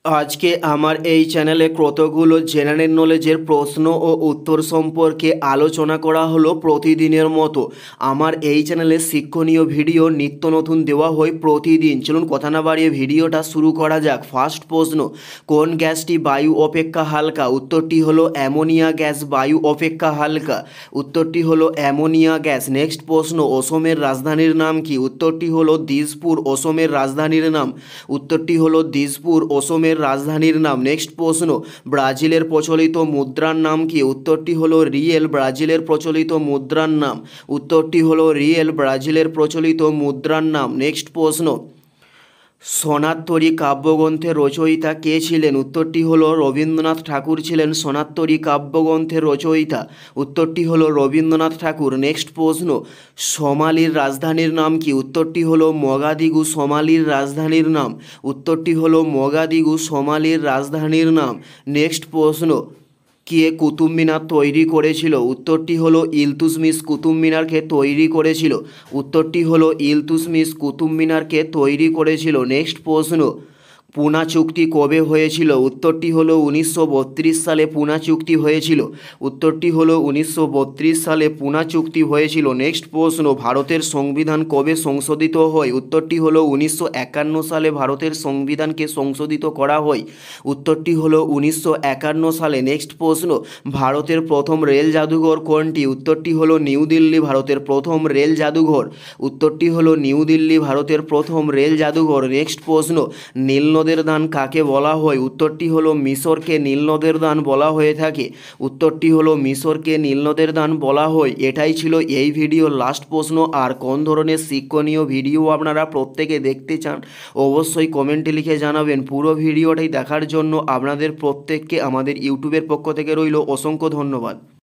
আজকে আমার এই চ্যানেলে কতগুলো জেনারেল নলেজের প্রশ্ন ও উত্তর সম্পর্কে আলোচনা করা হলো। প্রতিদিনের মতো আমার এই চ্যানেলে শিক্ষণীয় ভিডিও নিত্য নতুন দেওয়া হয় প্রতিদিন। চলুন কথা না বাড়িয়ে ভিডিওটা শুরু করা যাক। ফার্স্ট প্রশ্ন, কোন গ্যাসটি বায়ু অপেক্ষা হালকা? উত্তরটি হলো অ্যামোনিয়া গ্যাস বায়ু অপেক্ষা হালকা। উত্তরটি হলো অ্যামোনিয়া গ্যাস। নেক্সট প্রশ্ন, অসমের রাজধানীর নাম কি? উত্তরটি হলো দিসপুর। অসমের রাজধানীর নাম উত্তরটি হলো দিসপুর, অসমের রাজধানীর নাম। নেক্সট প্রশ্ন, ব্রাজিলের প্রচলিত মুদ্রার নাম কি? উত্তরটি হলো রিয়েল। ব্রাজিলের প্রচলিত মুদ্রার নাম উত্তরটি হলো রিয়েল, ব্রাজিলের প্রচলিত মুদ্রার নাম। নেক্সট প্রশ্ন, সোনারতরী কাব্যগ্রন্থের রচয়িতা কে ছিলেন? উত্তরটি হলো রবীন্দ্রনাথ ঠাকুর ছিলেন সোনারতরী কাব্যগ্রন্থের রচয়িতা। উত্তরটি হলো রবীন্দ্রনাথ ঠাকুর। নেক্সট প্রশ্ন, সোমালির রাজধানীর নাম কি? উত্তরটি হলো মগাদিগু। সোমালির রাজধানীর নাম উত্তরটি হলো মগাদিগু, সোমালির রাজধানীর নাম। নেক্সট প্রশ্ন, কে কুতুব মিনার তৈরি করেছিল? উত্তরটি হলো ইলতুৎমিশ কুতুব মিনারকে তৈরি করেছিল। উত্তরটি হলো ইলতুৎমিশ কুতুব মিনারকে তৈরি করেছিল। নেক্সট প্রশ্ন, পুনা চুক্তি কবে হয়েছিল? উত্তরটি হলো 1932 সালে পুনা চুক্তি হয়েছিল। উত্তরটি হলো 1932 সালে পুনা চুক্তি হয়েছিল। নেক্সট প্রশ্ন, ভারতের সংবিধান কবে সংশোধিত হয়? উত্তরটি হলো 1951 সালে ভারতের সংবিধানকে সংশোধিত করা হয়। উত্তরটি হলো 1951 সালে। নেক্সট প্রশ্ন, ভারতের প্রথম রেল জাদুঘর কোনটি? উত্তরটি হলো নিউ দিল্লি। ভারতের প্রথম রেল জাদুঘর উত্তরটি হলো নিউ দিল্লি, ভারতের প্রথম রেল জাদুঘর। নেক্সট প্রশ্ন, নীল নদের দান কাকে বলা হয়? উত্তরটি হলো মিশরকে নীল নদের দান বলা হয়ে থাকে। উত্তরটি হলো মিশরকে নীল নদের দান বলা হয়। এটাই ছিল এই ভিডিওর লাস্ট প্রশ্ন। আর কোন ধরনের শিক্ষণীয় ভিডিও আপনারা প্রত্যেকে দেখতে চান অবশ্যই কমেন্টে লিখে জানাবেন। পুরো ভিডিওটাই দেখার জন্য আপনাদের প্রত্যেককে আমাদের ইউটিউবের পক্ষ থেকে রইল অসংখ্য ধন্যবাদ।